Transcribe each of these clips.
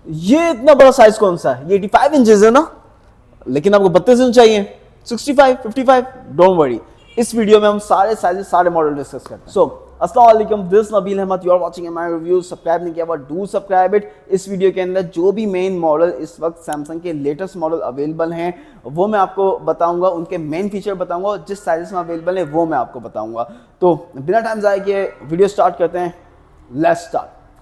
ये इतना बड़ा साइज कौन सा है? ये 85 इंचेस है ना, लेकिन आपको 32 इंच चाहिए, 65, 55, डोंट वरी। इस वीडियो में हम सारे साइजेस, सारे मॉडल डिस्कस करते हैं। सो अस्सलाम वालेकुम, this Nabeel Ahmad, you are watching my review. Subscribe नहीं किया हुआ, डू सब्सक्राइब इट। इस वीडियो के अंदर जो भी मेन मॉडल इस वक्त सैमसंग के लेटेस्ट मॉडल अवेलेबल हैं वो मैं आपको बताऊंगा, उनके मेन फीचर बताऊंगा, जिस साइजेस में अवेलेबल है वो मैं आपको बताऊंगा। तो बिना टाइम ज़ाया किए वीडियो स्टार्ट करते हैं। लेट्स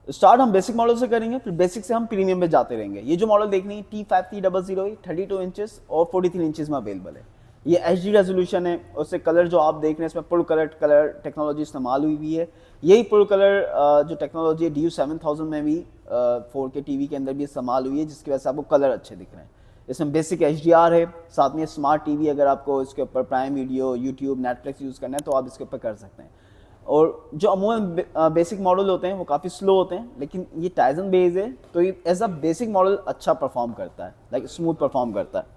स्टार्ट हम बेसिक मॉडल से करेंगे, फिर बेसिक से हम प्रीमियम में जाते रहेंगे। ये जो मॉडल देखनी है T5300 32 इंचेस और 43 इंचेस में अवेलेबल है। ये HD रेजोल्यूशन है, उससे कलर जो आप देख रहे हैं इसमें फुल कलर टेक्नोलॉजी इस्तेमाल हुई है। यही फुल कलर जो टेक्नोलॉजी है DU7000 में भी 4K टीवी के अंदर भी इस्तेमाल हुई है, जिसकी वजह से आपको कलर अच्छे दिख रहे हैं। इसमें बेसिक HDR है, साथ में स्मार्ट टीवी, अगर आपको इसके ऊपर prime video, YouTube, Netflix use करना है तो आप इसके ऊपर कर सकते हैं। और जो अमूमन बेसिक मॉडल होते हैं वो काफ़ी स्लो होते हैं, लेकिन ये टाइजन बेस है तो ये एज अ बेसिक मॉडल अच्छा परफॉर्म करता है, लाइक स्मूथ परफॉर्म करता है।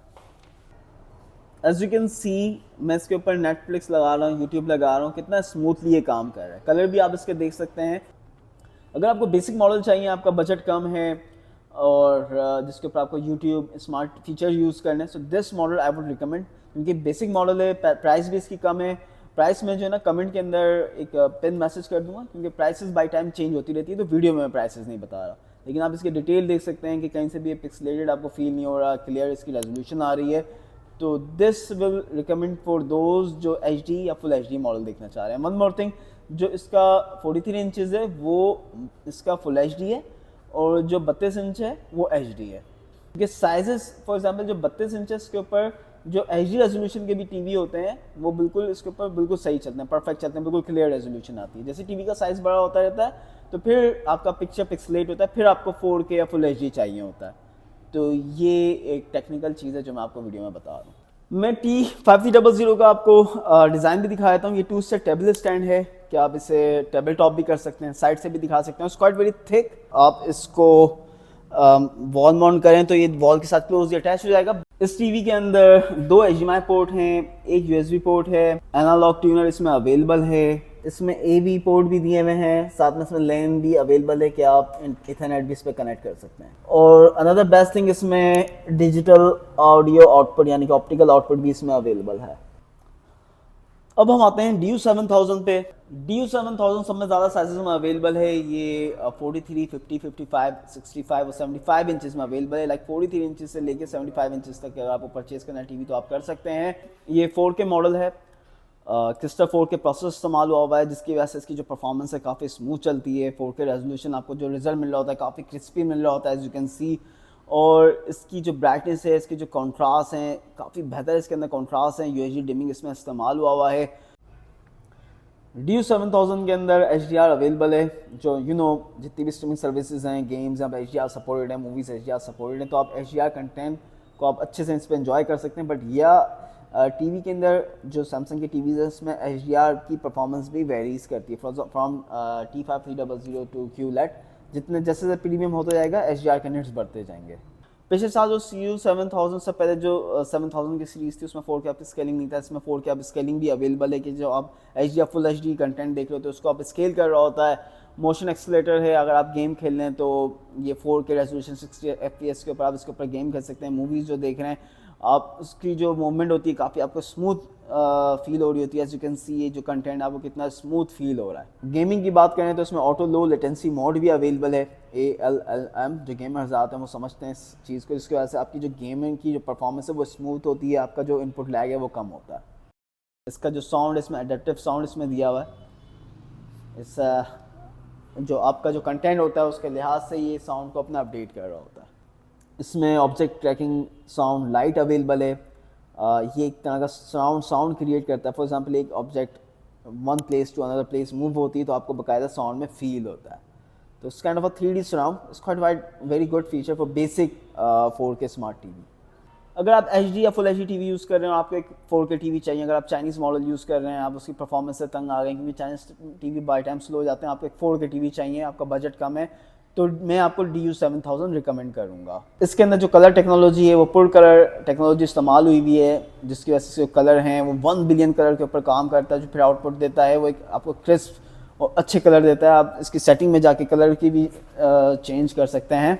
एज यू कैन सी मैं इसके ऊपर नेटफ्लिक्स लगा रहा हूँ, यूट्यूब लगा रहा हूँ, कितना स्मूथली ये काम कर रहा है। कलर भी आप इसके देख सकते हैं। अगर आपको बेसिक मॉडल चाहिए, आपका बजट कम है और जिसके ऊपर आपको यूट्यूब स्मार्ट फीचर यूज़ करने, so this model I would recommend, क्योंकि बेसिक मॉडल है, प्राइस भी इसकी कम है। प्राइस में जो है ना, कमेंट के अंदर एक पिन मैसेज कर दूंगा, क्योंकि प्राइसेस बाय टाइम चेंज होती रहती है, तो वीडियो में मैं प्राइसेस नहीं बता रहा। लेकिन आप इसके डिटेल देख सकते हैं कि कहीं से भी ये पिक्सलेटेड आपको फील नहीं हो रहा, क्लियर इसकी रेजोल्यूशन आ रही है। तो this will recommend for those जो HD या फुल HD मॉडल देखना चाह रहे हैं। वन मोर थिंग, जो इसका 43 इंचज़ है वो इसका फुल HD है, और जो 32 इंच है वो HD है। क्योंकि साइजेस फॉर एग्जांपल जो 32 इंचेस के ऊपर जो HD रेजोल्यूशन के भी टीवी होते हैं वो बिल्कुल इसके ऊपर बिल्कुल सही चलते हैं, परफेक्ट चलते हैं, बिल्कुल क्लियर रेजोल्यूशन आती है। जैसे टीवी का साइज़ बड़ा होता रहता है तो फिर आपका पिक्चर पिक्सलेट होता है, फिर आपको 4K या फुल HD चाहिए होता है। तो ये एक टेक्निकल चीज़ है जो मैं आपको वीडियो में बता रहा हूँ। मैं T5300 का आपको डिज़ाइन भी दिखा देता हूँ। ये 2 स्टेप टेबल स्टैंड है कि आप इसे टेबल टॉप भी कर सकते हैं, साइड से भी दिखा सकते हैं। It's quite very thick. आप इसको वॉल माउंट करें तो ये वॉल के साथ क्लोजली अटैच हो जाएगा। इस टीवी के अंदर 2 HDMI पोर्ट हैं, एक USB पोर्ट है, एनालॉग ट्यूनर इसमें अवेलेबल है, इसमें AV पोर्ट भी दिए हुए हैं, साथ में इसमें LAN भी अवेलेबल है कि आप इथरनेट भी इस पर कनेक्ट कर सकते हैं। और अनदर बेस्ट थिंग, इसमें डिजिटल ऑडियो आउटपुट यानी कि ऑप्टिकल आउटपुट भी इसमें अवेलेबल है। अब हम आते हैं DU7000 पे। DU7000 सब में ज़्यादा साइजेस में अवेलेबल है। ये 43, 50, 55, 65 और 75 इंचज़ में अवेलेबल है। लाइक 43 इंचज़ से लेके 75 इंचज़ तक अगर आपको परचेज़ करना है टीवी तो आप कर सकते हैं। ये 4K मॉडल है, क्रिस्टल 4K प्रोसेसर इस्तेमाल हुआ है, जिसकी वजह से इसकी जो परफॉर्मेंस है काफ़ी स्मूथ चलती है। 4K रेजोल्यूशन आपको जो रिजल्ट मिल रहा होता है काफ़ी क्रिस्पी मिल रहा होता है, एज यू कैन सी। और इसकी जो ब्राइटनेस है, इसकी जो कॉन्ट्रास्ट हैं काफ़ी बेहतर, इसके अंदर कॉन्ट्रास्ट हैं, UHD डिमिंग इसमें इस्तेमाल हुआ है। DU7000 के अंदर HDR अवेलेबल है, जो जितनी भी स्ट्रीमिंग सर्विसेज हैं, गेम्स हैं, HDR सपोर्टेड है, मूवीज़ HDR सपोर्टेड है, तो आप HDR कंटेंट को आप अच्छे से इस पर एंजॉय कर सकते हैं। बट यह टीवी के अंदर जो सैमसंग की टीवीज़ है उसमें HDR की परफॉर्मेंस भी वेरीज करती है फ्रॉम T5300 टू QLED। जितने जैसे प्रीमियम होता जाएगा HDR के निट्स बढ़ते जाएंगे। पिछले साल जो CU7000 से पहले जो 7000 की सीरीज़ थी उसमें 4K अप स्केलिंग नहीं था, इसमें 4K अप स्केलिंग भी अवेलेबल है कि जो आप HD या फुल HD कंटेंट देख रहे हो तो उसको आप स्केल कर रहा होता है। मोशन एक्सीलेटर है, अगर आप गेम खेल रहे हैं तो ये 4K रेजोल्यूशन 60 FPS के ऊपर आप इसके ऊपर गेम खेल सकते हैं। मूवीज़ जो देख रहे हैं आप, उसकी जो मूवमेंट होती है काफ़ी आपको स्मूथ फील हो रही होती है। एज यू कैन सी ये जो कंटेंट आपको कितना स्मूथ फील हो रहा है। गेमिंग की बात करें तो इसमें ऑटो लो लेटेंसी मोड भी अवेलेबल है, ALLM। जो गेमर्स आते हैं वो समझते हैं इस चीज़ को, जिसकी वजह से आपकी जो गेमिंग की जो परफॉर्मेंस है वो स्मूथ होती है, आपका जो इनपुट लैग है वो कम होता है। इसका जो साउंड, इसमें एडेप्टिव साउंड इसमें दिया हुआ है। इस जो आपका जो कंटेंट होता है उसके लिहाज से ये साउंड को अपना अपडेट कर रहा होता है। इसमें object tracking sound light available है। ये एक तरह का साउंड क्रिएट करता है। फॉर एग्जांपल एक object one place to another place move होती है तो आपको बाकायदा साउंड में फील होता है। तो it's kind of a 3D surround. It's quite very good feature for basic 4K smart TV. अगर आप HD या फुल HD टीवी यूज़ कर रहे हो, आपको एक 4K टीवी चाहिए, अगर आप चाइनीज़ मॉडल यूज़ कर रहे हैं, आप उसकी परफॉर्मेंस से तंग आ गए क्योंकि Chinese TV by time slow हो जाते हैं, आपको एक 4K टीवी चाहिए, आपका बजट कम है, तो मैं आपको DU7000 रिकमेंड करूँगा। इसके अंदर जो कलर टेक्नोलॉजी है वो पुल कलर टेक्नोलॉजी इस्तेमाल हुई है, जिसकी वजह से जो कलर हैं वो 1 बिलियन कलर के ऊपर काम करता है। जो फिर आउटपुट देता है वो एक आपको क्रिस्प और अच्छे कलर देता है। आप इसकी सेटिंग में जाके कलर की भी चेंज कर सकते हैं।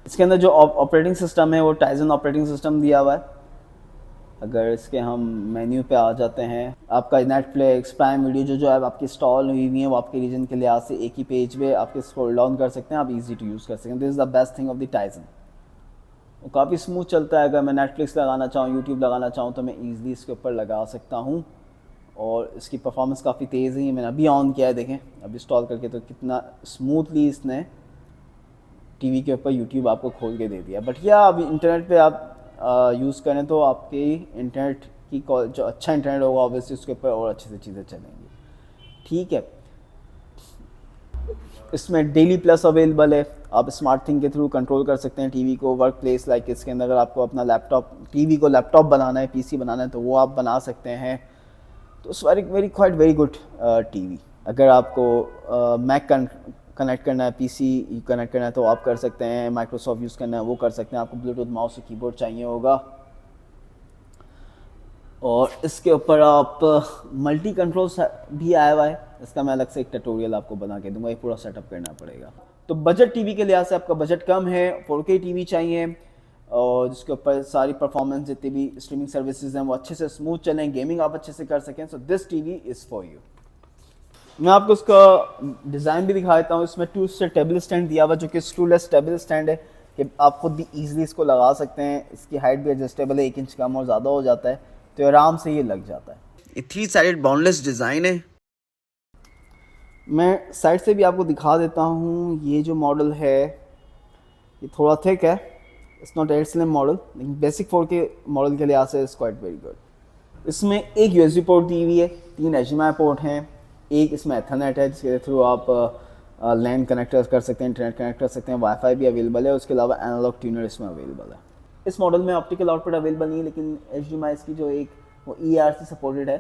इसके अंदर जो ऑपरेटिंग सिस्टम है वो टाइजन ऑपरेटिंग सिस्टम दिया हुआ है। अगर इसके हम मेन्यू पे आ जाते हैं, आपका नेटफ्लिक्स प्राइम वीडियो जो ऐप आपकी इंस्टॉल हुई हुई है वो आपके रीजन के लिहाज से एक ही पेज पे आपके स्क्रॉल डाउन कर सकते हैं, आप इजी टू यूज़ कर सकते हैं। This is the best thing of the Tizen. वो काफ़ी स्मूथ चलता है। अगर मैं नेटफ्लिक्स लगाना चाहूँ, यूट्यूब लगाना चाहूँ तो मैं ईज़िली इसके ऊपर लगा सकता हूँ और इसकी परफॉर्मेंस काफ़ी तेज़ है। मैंने अभी ऑन किया है, देखें अभी इंस्टॉल करके तो कितना स्मूथली इसने टीवी के ऊपर यूट्यूब आपको खोल के दे दिया। बट या अभी इंटरनेट पे आप यूज़ करें तो आपके इंटरनेट की जो अच्छा इंटरनेट होगा ऑब्वियसली उसके ऊपर और अच्छे से चीज़ें चलेंगी। ठीक है, इसमें डेली प्लस अवेलेबल है। आप स्मार्ट थिंग के थ्रू कंट्रोल कर सकते हैं टीवी को, वर्क प्लेस लाइक इसके अंदर अगर आपको अपना लैपटॉप टीवी को लैपटॉप बनाना है, पीसी बनाना है तो वो आप बना सकते हैं। तो इट्स वेरी गुड टीवी। अगर आपको मैक कनेक्ट करना है, पीसी कनेक्ट करना है तो आप कर सकते हैं, माइक्रोसॉफ्ट यूज़ करना है वो कर सकते हैं। आपको ब्लूटूथ माउस और कीबोर्ड चाहिए होगा और इसके ऊपर आप मल्टी कंट्रोल भी आया हुआ है। इसका मैं अलग से एक ट्यूटोरियल आपको बना के दूंगा, ये पूरा सेटअप करना पड़ेगा। तो बजट टीवी के लिहाज से आपका बजट कम है, 4K टीवी चाहिए और जिसके ऊपर सारी परफॉर्मेंस जितनी भी स्ट्रीमिंग सर्विसेज हैं वो अच्छे से स्मूथ चलें, गेमिंग आप अच्छे से कर सकें। So this TV is for you. मैं आपको इसका डिज़ाइन भी दिखा देता हूँ। इसमें 2 स्टेप टेबल स्टैंड दिया हुआ जो कि स्क्रूलेस टेबल स्टैंड है कि आप खुद भी ईजिली इसको लगा सकते हैं। इसकी हाइट भी एडजस्टेबल है, 1 इंच कम और ज़्यादा हो जाता है तो आराम से ये लग जाता है। ये 3 साइडेड बाउंडलेस डिज़ाइन है। मैं साइड से भी आपको दिखा देता हूँ। ये जो मॉडल है ये थोड़ा थिक है, it's not at slim model, लेकिन बेसिक 4K मॉडल के लिहाज से इट्स क्वाइट वेरी गुड। इसमें एक USB पोर्ट दी हुई है, 3 HDMI पोर्ट हैं, एक इसमें एथरनेट है जिसके थ्रू आप लैन कनेक्ट कर सकते हैं, इंटरनेट कनेक्ट कर सकते हैं, वाईफाई भी अवेलेबल है। उसके अलावा एनालॉग ट्यूनर इसमें अवेलेबल है। इस मॉडल में ऑप्टिकल आउटपुट अवेलेबल नहीं है, लेकिन HDMI इसकी जो एक वो ERC सपोर्टेड है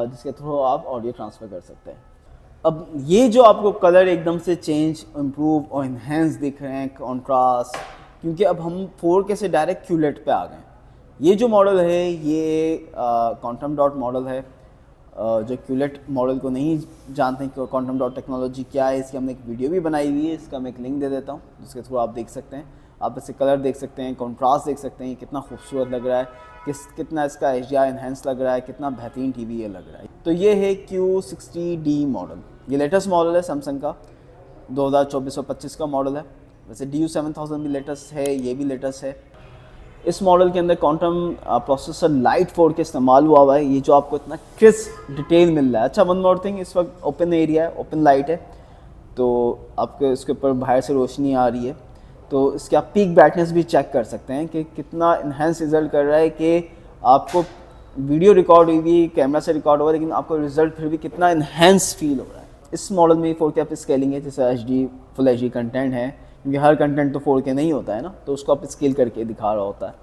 जिसके थ्रू आप ऑडियो ट्रांसफ़र कर सकते हैं। अब ये जो आपको कलर एकदम से चेंज, इम्प्रूव और इन्हेंस दिख रहे हैं, कॉन्ट्रास्ट, क्योंकि अब हम 4K से डायरेक्ट QLED पे आ गए। ये जो मॉडल है ये क्वांटम डॉट मॉडल है। जो QLED मॉडल को नहीं जानते हैं कि क्वांटम डॉट टेक्नोलॉजी क्या है, इसकी हमने एक वीडियो भी बनाई हुई है, इसका मैं एक लिंक दे देता हूँ जिसके थ्रू आप देख सकते हैं। आप इससे कलर देख सकते हैं, कॉन्ट्रास्ट देख सकते हैं, कितना खूबसूरत लग रहा है, कितना इसका HDR इन्हेंस लग रहा है, कितना बेहतरीन टीवी ये लग रहा है। तो ये है Q60D मॉडल। ये लेटेस्ट मॉडल है सैमसंग का, 2024 और 25 का मॉडल है। वैसे DU7000 भी लेटेस्ट है, ये भी लेटेस्ट है। इस मॉडल के अंदर क्वांटम प्रोसेसर लाइट 4K इस्तेमाल हुआ है। ये जो आपको इतना क्रिस्प डिटेल मिल रहा है। अच्छा, वन मोर थिंग, इस वक्त ओपन एरिया है, ओपन लाइट है, तो आपके इसके ऊपर बाहर से रोशनी आ रही है तो इसके आप पीक ब्राइटनेस भी चेक कर सकते हैं कि कितना इन्हेंस रिजल्ट कर रहा है। कि आपको वीडियो रिकॉर्ड हुई भी कैमरा से रिकॉर्ड हुआ है लेकिन आपको रिजल्ट फिर भी कितना इन्हेंस फील हो रहा है। इस मॉडल में 4K आप स्केलिंग है, जैसे HD फुल HD कंटेंट है, क्योंकि हर कंटेंट तो 4K नहीं होता है ना, तो उसको आप स्केल करके दिखा रहा होता है।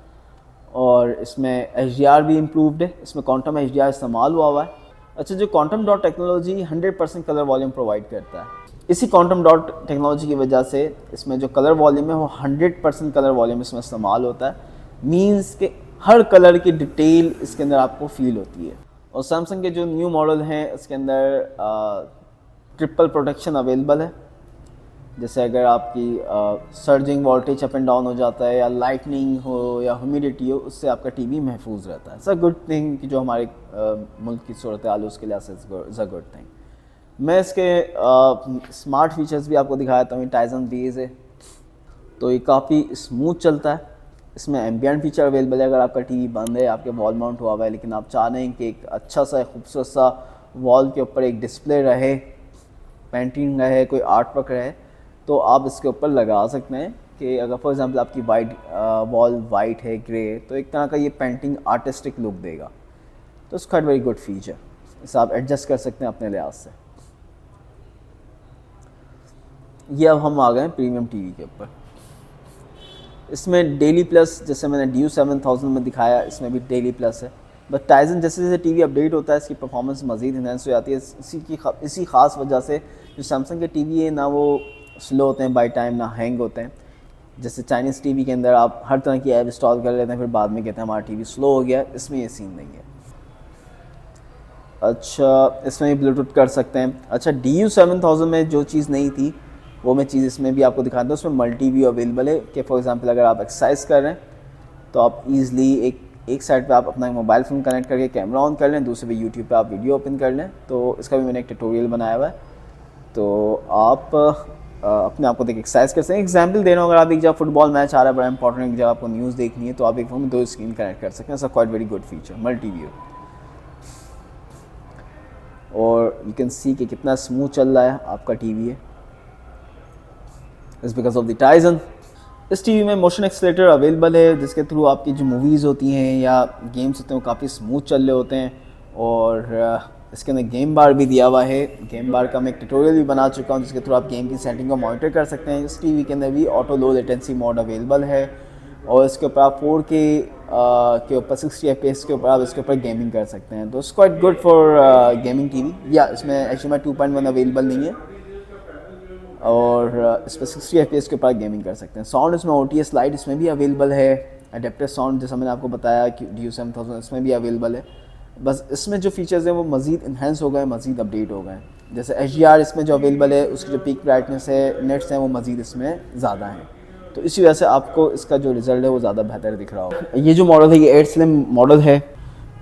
और इसमें HDR भी इम्प्रूव्ड है, इसमें क्वांटम HDR इस्तेमाल हुआ है। अच्छा, जो quantum dot technology 100% colour volume provide करता है। इसी क्वांटम डॉट टेक्नोलॉजी की वजह से इसमें जो कलर वॉल्यूम है वो 100% कलर वॉल्यूम इसमें इस्तेमाल होता है। मींस के हर कलर की डिटेल इसके अंदर आपको फील होती है। और सैमसंग के जो न्यू मॉडल हैं इसके अंदर ट्रिपल प्रोटेक्शन अवेलेबल है। जैसे अगर आपकी surging voltage up and down हो जाता है या लाइटनिंग हो या ह्यूमिडिटी हो, उससे आपका टीवी महफूज रहता है। इट्स अ गुड थिंग कि जो हमारे मुल्क की सूरत हाल है उसके लिए इट्स अ गुड थिंग। मैं इसके स्मार्ट फीचर्स भी आपको दिखाता हूँ। टाइजन बेस है तो ये काफ़ी स्मूथ चलता है। इसमें एम्बियंट फीचर अवेलेबल है। अगर आपका टीवी बंद है, आपके वॉल माउंट हुआ हुआ है, लेकिन आप चाह रहे हैं कि एक अच्छा सा खूबसूरत सा वॉल के ऊपर एक डिस्प्ले रहे, पेंटिंग रहे, कोई आर्ट वर्क रहे, तो आप इसके ऊपर लगा सकते हैं कि अगर फॉर एग्जांपल आपकी वॉल वाइट है, ग्रे, तो एक तरह का ये पेंटिंग आर्टिस्टिक लुक देगा। तो इसका वेरी गुड फीचर, इसे आप एडजस्ट कर सकते हैं अपने लिहाज से। ये अब हम आ गए प्रीमियम टीवी के ऊपर। इसमें डेली प्लस, जैसे मैंने DU7000 में दिखाया, इसमें भी डेली प्लस है। बट टाइजन जैसे जैसे टीवी अपडेट होता है इसकी परफॉर्मेंस मज़ीद इन्हेंस हो जाती है। इसी ख़ास वजह से जो सैमसंग के टीवी है ना वो स्लो होते हैं बाई टाइम, ना हैंग होते हैं। जैसे चाइनीज़ टीवी के अंदर आप हर तरह की ऐप इंस्टॉल कर लेते हैं, फिर बाद में कहते हैं हमारा टीवी स्लो हो गया। इसमें ये सीन नहीं है। अच्छा, इसमें भी ब्लूटूथ कर सकते हैं। अच्छा, DU7000 में जो चीज़ नहीं थी वो मैं चीज़ इसमें भी आपको दिखाता हूँ। उसमें मल्टी व्यू अवेलेबल है कि फॉर एग्जांपल अगर आप एक्सरसाइज कर रहे हैं तो आप इजीली एक साइड पे आप अपना मोबाइल फ़ोन कनेक्ट करके कैमरा ऑन कर लें, दूसरे पे यूट्यूब पे आप वीडियो ओपन कर लें। तो इसका भी मैंने एक ट्यूटोरियल बनाया हुआ है, तो आप अपने आप को देख एक्सरसाइज कर सकते हैं। एग्जाम्पल दे रहा हूँ, अगर आप एक जगह फुटबॉल मैच आ रहा है बड़ा इंपॉर्टेंट, एक जगह आपको न्यूज़ देखनी है, तो आप एक फोन में 2 स्क्रीन कनेक्ट कर सकते हैं। So quite very good feature multi view. और यू कैन सी कि कितना स्मूथ चल रहा है आपका टीवी है, it's because of the Tizen. इस टीवी में मोशन एक्सीलेटर अवेलेबल है, जिसके थ्रू आपकी जो मूवीज़ होती हैं या गेम्स होते हैं वो काफ़ी स्मूथ चल रहे होते हैं। और इसके अंदर गेम बार भी दिया हुआ है। गेम बार का मैं एक ट्यूटोरियल भी बना चुका हूँ, जिसके थ्रू आप गेम की सेटिंग को मॉनिटर कर सकते हैं। इस टीवी के अंदर भी auto low latency mode available है, और इसके ऊपर आप 4K के ऊपर 60 FPS के ऊपर आप इसके ऊपर गेमिंग कर सकते हैं। तो it's quite good for gaming TV. या इसमें HDMI 2.1 अवेलेबल नहीं है, और इस पर 60 FPS के ऊपर गेमिंग कर सकते हैं। साउंड इसमें OTS लाइट इसमें भी अवेलेबल है। अडेप्टर साउंड जैसा मैंने आपको बताया कि DU7000 इसमें भी अवेलेबल है। बस इसमें जो फीचर्स हैं वो मज़ीद इन्हेंस हो गए, मज़ीद अपडेट हो गए। जैसे HDR इसमें जो अवेलेबल है, उसकी जो पीक ब्राइटनेस है, नेट्स हैं, वो मज़ीद इसमें ज़्यादा हैं। तो इसी वजह से आपको इसका जो रिज़ल्ट है वो ज़्यादा बेहतर दिख रहा होगा। ये जो मॉडल है ये 8 स्लिम मॉडल है।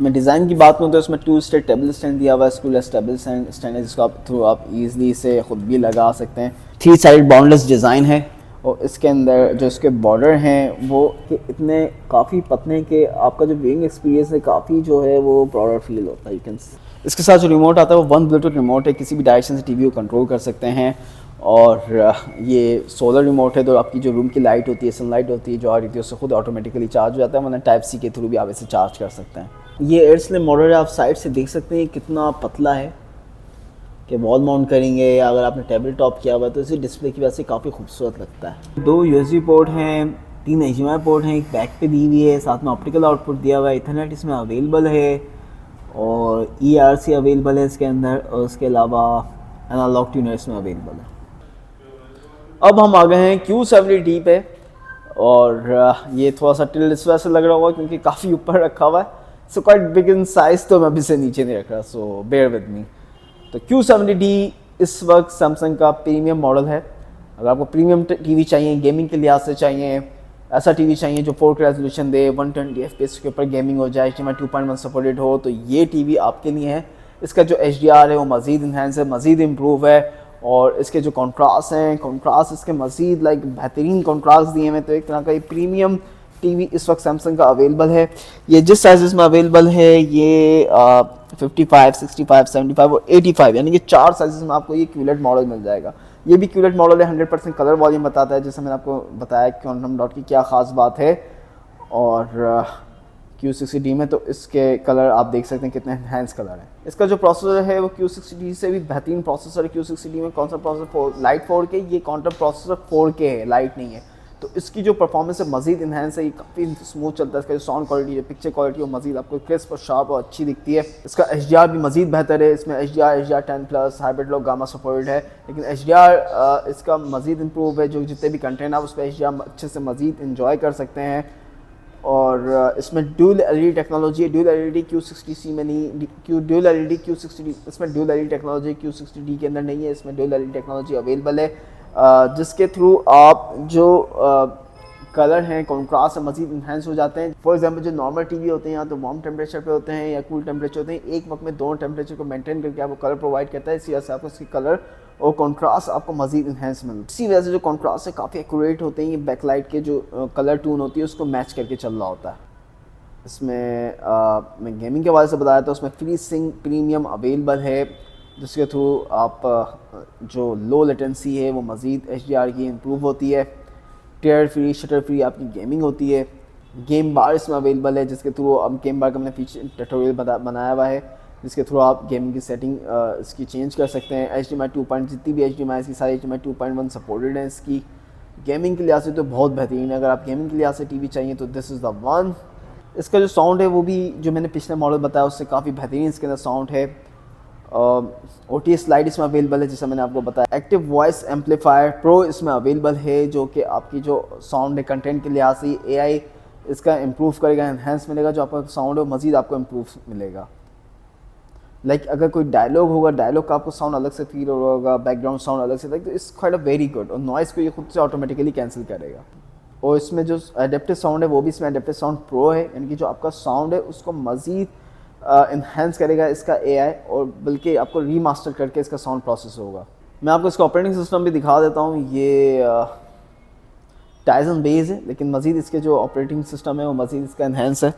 मैं डिज़ाइन की बात करूँ तो इसमें 2 स्टेट टेबल स्टैंड दिया हुआ है, स्क्रूलेस टेबल स्टैंड है, जिसको आप थ्रू आप ईजिली इसे ख़ुद भी लगा सकते हैं। 3 साइड बाउंडलेस डिज़ाइन है, और इसके अंदर जो इसके बॉर्डर हैं वो इतने काफ़ी पतले कि आपका जो व्यूइंग एक्सपीरियंस है काफ़ी जो है वो ब्रॉडर फील होता है। यू कैन इसके साथ जो रिमोट आता है वो 1 ब्लूटूथ रिमोट है, किसी भी डायरेक्शन से टीवी को कंट्रोल कर सकते हैं। और ये सोलर रिमोट है, तो आपकी जो रूम की लाइट होती है, सनलाइट होती है जो आ रही है, उससे खुद ऑटोमेटिकली चार्ज हो जाता है, वरना टाइप सी के थ्रू भी आप इसे चार्ज कर सकते हैं। ये 8 स्लिम मॉडल है, आप साइड से देख सकते हैं कितना पतला है कि वॉल माउंट करेंगे या अगर आपने टेबल टॉप किया हुआ है तो इसी डिस्प्ले की वजह से काफ़ी खूबसूरत लगता है। 2 USB पोर्ट हैं, 3 HDMI पोर्ट हैं, एक बैक पे दी हुई है, साथ में ऑप्टिकल आउटपुट दिया हुआ है, इथरनेट इसमें अवेलेबल है, और ERC अवेलेबल है इसके अंदर, और उसके अलावा एनालॉग ट्यूनर इसमें अवेलेबल है। अब हम आ गए हैं Q70D पे, और ये थोड़ा सा टिल्ड इस वजह से लग रहा होगा क्योंकि काफ़ी ऊपर रखा हुआ है, so quite big in size, तो मैं अभी से नीचे नहीं रख रहा, सो बेयर विद मी। तो Q70D इस वक्त सैमसंग का प्रीमियम मॉडल है। अगर आपको प्रीमियम टीवी चाहिए, गेमिंग के लिहाज से चाहिए, ऐसा टीवी चाहिए जो 4K रेजोल्यूशन दे, 120 FPS के ऊपर गेमिंग हो जाए, HDMI 2.1 सपोर्टेड हो, तो ये टीवी आपके लिए है। इसका जो HDR है वो मज़ीद इन्हेंस है, मज़ीद इम्प्रूव है, और इसके जो कॉन्ट्रास्ट हैं, कॉन्ट्रास्ट इसके मज़ीद बेहतरीन कॉन्ट्रास्ट दिए हैं। तो एक तरह का ये प्रीमियम टीवी इस वक्त सैमसंग का अवेलेबल है। ये जिस साइज़ में अवेलेबल है, ये 55, 65, 75 और 85, यानी कि 4 साइज़ में आपको ये QLED मॉडल मिल जाएगा। ये भी QLED मॉडल है, 100% कलर वॉल्यूम बताता है, जैसे मैंने आपको बताया क्वांटम डॉट की क्या ख़ास बात है। और Q60D में तो इसके कलर आप देख सकते हैं कितने एनहांस कलर है। इसका जो प्रोसेसर है वो Q60D से भी बेहतरीन प्रोसेसर है। Q60D में कौन सा प्रोसेसर, लाइट 4K, ये क्वांटम प्रोसेसर 4K है, लाइट नहीं है। तो इसकी जो परफॉर्मेंस है मज़ीद इन्हेंस है, ये काफ़ी स्मूथ चलता है। इसका जो साउंड क्वालिटी है, पिक्चर क्वालिटी, वो मज़ीद आपको क्रिस्प और शार्प और अच्छी दिखती है। इसका HDR भी मज़ीद बेहतर है। इसमें HDR 10+ हाइब्रिड लो गामा सपोर्टेड है, लेकिन HDR इसका मज़ीद इम्प्रूव है। जो जितने भी कंटेंट आप उस पर HDR अच्छे से मज़ीद इंजॉय कर सकते हैं। और इसमें ड्यूल LED टेक्नोलॉजी है, ड्यूल LED Q60C में नहीं, ड्यूल LED Q60D, इसमें ड्यूल LED टेक्नोलॉजी Q60D के अंदर नहीं है, इसमें ड्यूल LED टेक्नोलॉजी अवेलेबल है, जिसके थ्रू आप जो कलर हैं, कॉन्ट्रास्ट है, मज़ीद इन्हेंस हो जाते हैं। फॉर एग्जांपल जो नॉर्मल टीवी होते हैं या तो वार्म टेम्परेचर पे होते हैं या कूल टेम्परेचर होते हैं, एक वक्त में दोनों टेम्परेचर को मेंटेन करके आपको कलर प्रोवाइड करता है। इसी वजह से आपको इसकी कलर और कॉन्ट्रास्ट आपको मज़ीद इन्हेंस मिलता है। इसी वजह से जो कॉन्ट्रास्ट है काफ़ी एक्यूरेट होते हैं। ये बैकलाइट के जो कलर टून होती है उसको मैच करके चल रहा होता है। इसमें मैं गेमिंग के हवाले से बताया था, उसमें FreeSync प्रीमियम अवेलेबल है, जिसके थ्रू आप जो लो लेटेंसी है वो मज़ीद HDR की इम्प्रूव होती है। टेयर फ्री, शटर फ्री आपकी गेमिंग होती है। गेम बार इसमें अवेलेबल है, जिसके थ्रू अब गेम बार का मैंने फीचर ट्यूटोरियल बनाया हुआ है, जिसके थ्रू आप गेमिंग की सेटिंग इसकी चेंज कर सकते हैं। HDMI 2. जितनी भी HDMI इसकी सारी HDMI 2.1 सपोर्टेड है। इसकी गेमिंग के लिहाज से तो बहुत बेहतरीन है। अगर आप गेमिंग के लिहाज से टीवी चाहिए तो दिस इज़ द वन। इसका जो साउंड है वो भी जो मैंने पिछले मॉडल बताया उससे काफ़ी बेहतरीन इसके अंदर साउंड है। OTS लाइट इसमें अवेलेबल है, जैसा मैंने आपको बताया। एक्टिव वॉइस एम्पलीफायर प्रो इसमें अवेलेबल है, जो कि आपकी जो साउंड है कंटेंट के लिहाज से AI इसका इम्प्रूव करेगा, एनहेंस मिलेगा। जो आपका साउंड है मज़ीद आपको इम्प्रूव मिलेगा। लाइक अगर कोई डायलॉग होगा, डायलॉग का आपको साउंड अलग से फील हो रहा होगा, बैकग्राउंड साउंड अलग से, लाइक तो it's quite a very good. और नॉइस को ये खुद से ऑटोमेटिकली कैंसिल करेगा। और इसमें जो एडेप्टिव साउंड है वो भी इसमें एडेप्टिव साउंड प्रो है, यानी कि जो आपका साउंड है उसको मज़ीद इन्हेंस करेगा इसका एआई, और बल्कि आपको रीमास्टर करके इसका साउंड प्रोसेस होगा। मैं आपको इसका ऑपरेटिंग सिस्टम भी दिखा देता हूँ। ये टाइजन बेस है, लेकिन मज़ीद इसके जो ऑपरेटिंग सिस्टम है वो मज़ीद इसका इन्हेंस है।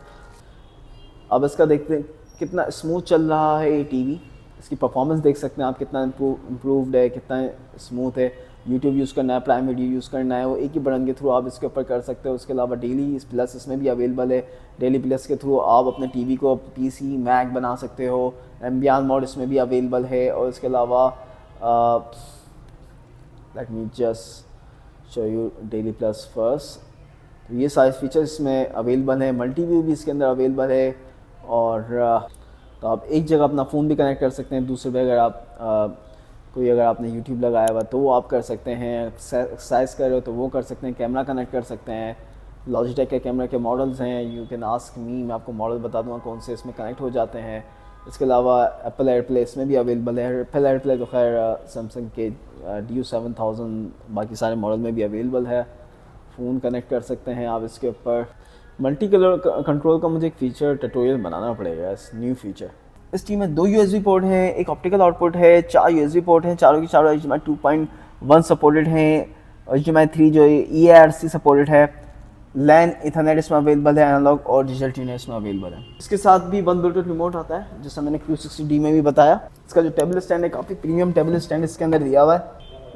अब इसका देखते हैं कितना स्मूथ चल रहा है ये टीवी। इसकी परफॉर्मेंस देख सकते हैं आप, कितना इम्प्रूव्ड है, कितना स्मूथ है। यूट्यूब यूज़ करना है, प्राइम वीडियो यूज़ करना है, वो एक ही बटन के थ्रू आप इसके ऊपर कर सकते हो। उसके अलावा डेली प्लस इसमें भी अवेलेबल है। डेली प्लस के थ्रू आप अपने टीवी को पीसी मैक बना सकते हो। एम्बियन मोड इसमें भी अवेलेबल है। और इसके अलावा let me just show you daily plus first. तो ये सारे फीचर्स इसमें अवेलेबल है। मल्टी व्यू भी इसके अंदर अवेलेबल है। और तो आप एक जगह अपना फ़ोन भी कनेक्ट कर सकते हैं, दूसरे पे अगर आप कोई अगर आपने यूट्यूब लगाया हुआ तो वो आप कर सकते हैं। एक्सरसाइज कर रहे हो तो वो कर सकते हैं। कैमरा कनेक्ट कर सकते हैं। लॉजिटेक के कैमरा के मॉडल्स हैं, यू कैन आस्क मी, मैं आपको मॉडल बता दूंगा कौन से इसमें कनेक्ट हो जाते हैं। इसके अलावा एप्पल एयरप्ले इसमें भी अवेलेबल है। एप्पल एयरप्ले तो खैर सैमसंग के DU7000 बाकी सारे मॉडल में भी अवेलेबल है। फ़ोन कनेक्ट कर सकते हैं आप इसके ऊपर। मल्टी कलर कंट्रोल का मुझे एक फ़ीचर ट्यूटोरियल बनाना पड़ेगा, इस न्यू फीचर। इस टीम में 2 USB पोर्ट हैं, एक ऑप्टिकल आउटपुट है, 4 USB पोर्ट हैं, चारों की चारों HDMI 2.1 सपोर्टेड हैं। HDMI 3 जो EARC सपोर्टेड है। लैन इथरनेट इसमें अवेलेबल है, एनालॉग और डिजिटल ट्यूनर इसमें अवेलेबल है। इसके साथ भी 1 ब्लूटूथ रिमोट आता है, जैसा मैंने Q60D में भी बताया। इसका जो टेबल स्टैंड है काफ़ी प्रीमियम टेबल स्टैंड इसके अंदर दिया हुआ है,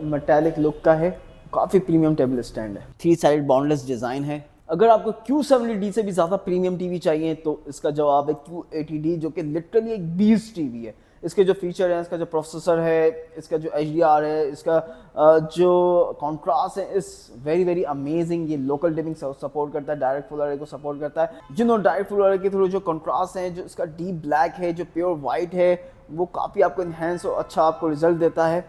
मेटालिक लुक का है, काफ़ी प्रीमियम टेबल स्टैंड है। 3 साइड बाउंडलेस डिज़ाइन है। अगर आपको Q70D से भी ज़्यादा प्रीमियम टीवी चाहिए तो इसका जवाब है Q80D, जो कि लिटरली एक बीस्ट टीवी है। इसके जो फीचर हैं, इसका जो प्रोसेसर है, इसका जो HDR है, इसका जो कॉन्ट्रास्ट है, इस वेरी वेरी अमेजिंग। ये लोकल डिमिंग सपोर्ट करता है, डायरेक्ट फुल आरे को सपोर्ट करता है। डायरेक्ट फुल आरे के थ्रू जो कॉन्ट्रास्ट है, जो इसका डीप ब्लैक है, जो प्योर वाइट है, वो काफ़ी आपको इन्हेंस और अच्छा आपको रिजल्ट देता है।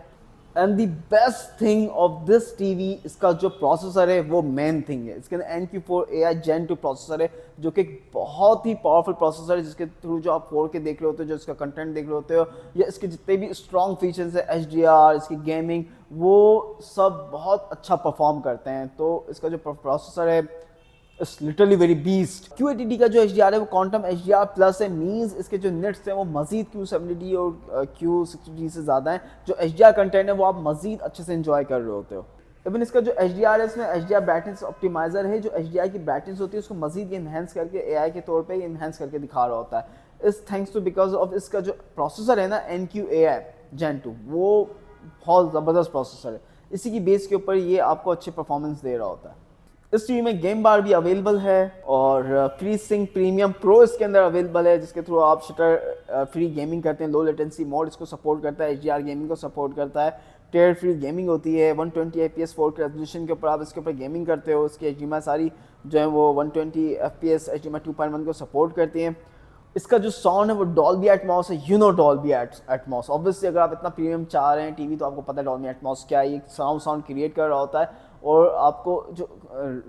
And the best thing of this TV, इसका जो प्रोसेसर है वो मेन थिंग है। इसके अंदर NQ4 AI Gen 2 प्रोसेसर है, जो कि बहुत ही पावरफुल प्रोसेसर है, जिसके थ्रू जो आप 4K देख रहे होते हो, जो इसका कंटेंट देख रहे होते हो, या इसके जितने भी स्ट्रॉन्ग फीचर्स है, HDR, इसकी गेमिंग, वो सब बहुत अच्छा परफॉर्म करते हैं। तो इसका जो प्रोसेसर है it's literally very beast. Q80D का जो HDR है वो क्वांटम HDR प्लस है, मीन्स इसके जो नेट्स हैं वो मजीद Q70D और Q60D से ज़्यादा हैं। जो HDR कंटेंट है वो आप मजीद अच्छे से इंजॉय कर रहे होते हो। इवन इसका जो HDR है, इसमें HDR ब्राइटनेस ऑप्टिमाइजर है। जो HDR की ब्राइटनेस होती है उसको मजीद इन्हेंस करके AI के तौर पे इन्हेंस करके दिखा रहा होता है। इस थैंक्स टू बिकॉज ऑफ इसका जो प्रोसेसर है ना, NQ AI Gen 2, वो बहुत ज़बरदस्त प्रोसेसर है। इसी की बेस के ऊपर ये आपको अच्छी परफॉर्मेंस दे रहा होता है। इस टीवी में गेम बार भी अवेलेबल है और फ्री सिंक प्रीमियम प्रो इसके अंदर अवेलेबल है, जिसके थ्रू आप शटर फ्री गेमिंग करते हैं। लो लेटेंसी मोड इसको सपोर्ट करता है, HDR गेमिंग को सपोर्ट करता है, टेयर फ्री गेमिंग होती है। 120 FPS 4K रेजोल्यूशन के ऊपर आप इसके ऊपर गेमिंग करते हो। इसकी HDMI सारी जो है वो 120 FPS HDMI 2.1 को सपोर्ट करती हैं। इसका जो साउंड है वो डॉल्बी एटमॉस है, डॉल्बी एटमॉस। ऑब्वियसली अगर आप इतना प्रीमियम चाह रहे हैं टीवी, तो आपको पता है डॉल्बी एटमॉस क्या है। ये साउंड क्रिएट कर रहा होता है और आपको जो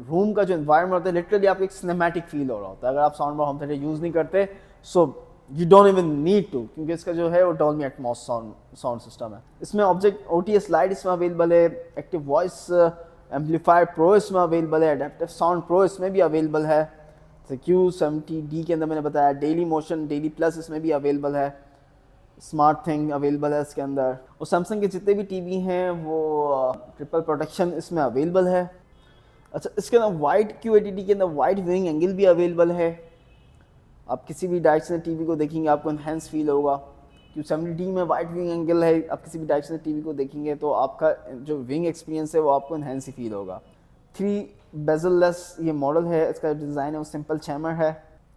रूम का जो एनवायरनमेंट होता है, लिटरली आपको एक सिनेमैटिक फील हो रहा होता है। अगर आप sound bar home theatre use नहीं करते, so you don't even need to, क्योंकि इसका जो है वो डॉल्बी एटमॉस साउंड सिस्टम है। इसमें ऑब्जेक्ट OTS लाइट इसमें अवेलेबल है, एक्टिव वॉइस एम्पलीफायर प्रो इसमें अवेलेबल है, एडेप्टिव साउंड प्रो इसमें भी अवेलेबल है। तो Q70D के अंदर मैंने बताया, डेली मोशन डेली प्लस इसमें भी अवेलेबल है, स्मार्ट थिंग अवेलेबल है इसके अंदर। और सैमसंग के जितने भी टीवी हैं वो ट्रिपल प्रोटेक्शन इसमें अवेलेबल है। अच्छा, इसके अंदर वाइड Q80D के अंदर वाइड व्यूइंग एंगल भी अवेलेबल है। आप किसी भी डायरेक्शन से टीवी को देखेंगे आपको इन्हेंस फील होगा। Q70D में वाइड व्यूइंग एंगल है, आप किसी भी डायरेक्शन से टीवी को देखेंगे तो आपका जो व्यूइंग एक्सपीरियंस है वो आपको इन्हेंस ही फील होगा। 3 बेजललेस ये मॉडल है, इसका डिज़ाइन है वो सिंपल चैमर है।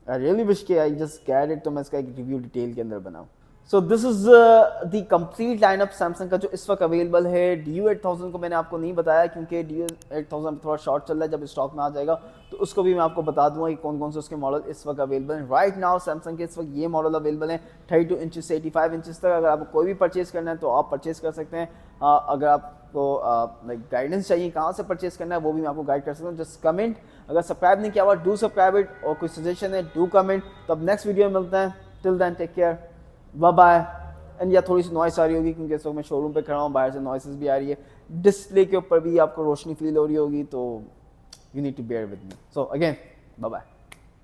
आई रियली विश कि आई जस्ट गेट इट, तो मैं इसका एक रिव्यू डिटेल के अंदर बनाऊँ। So this is the complete lineup Samsung का जो इस वक्त अवेलेबल है। DU8000 को मैंने आपको नहीं बताया क्योंकि DU8000 थोड़ा शॉर्ट चल रहा है, जब स्टॉक में आ जाएगा तो उसको भी मैं आपको बता दूंगा कि कौन कौन से उसके मॉडल इस वक्त अवेलेबल हैं। राइट नाउ सैमसंग के इस वक्त ये मॉडल अवेलेबल हैं 32 इंच से 85 इंच तक। अगर आपको कोई भी परचेज करना है तो आप परचेज कर सकते हैं। अगर आपको गाइडेंस चाहिए कहाँ से परचेज करना है वो भी मैं आपको गाइड कर सकता हूँ। जस्ट कमेंट, अगर सब्सक्राइब नहीं किया हुआ डू सब्सक्राइब इट, और कोई सजेशन है डू कमेंट। तो अब नेक्स्ट वीडियो में मिलते हैं। Till then take care, bye bye. And या थोड़ी सी नॉइस आ रही होगी क्योंकि इस वक्त मैं शोरूम पे खड़ा हूँ, बाहर से नॉइसेस भी आ रही है, डिस्प्ले के ऊपर भी आपको रोशनी फील हो रही होगी, तो you need to bear with me. So again bye bye.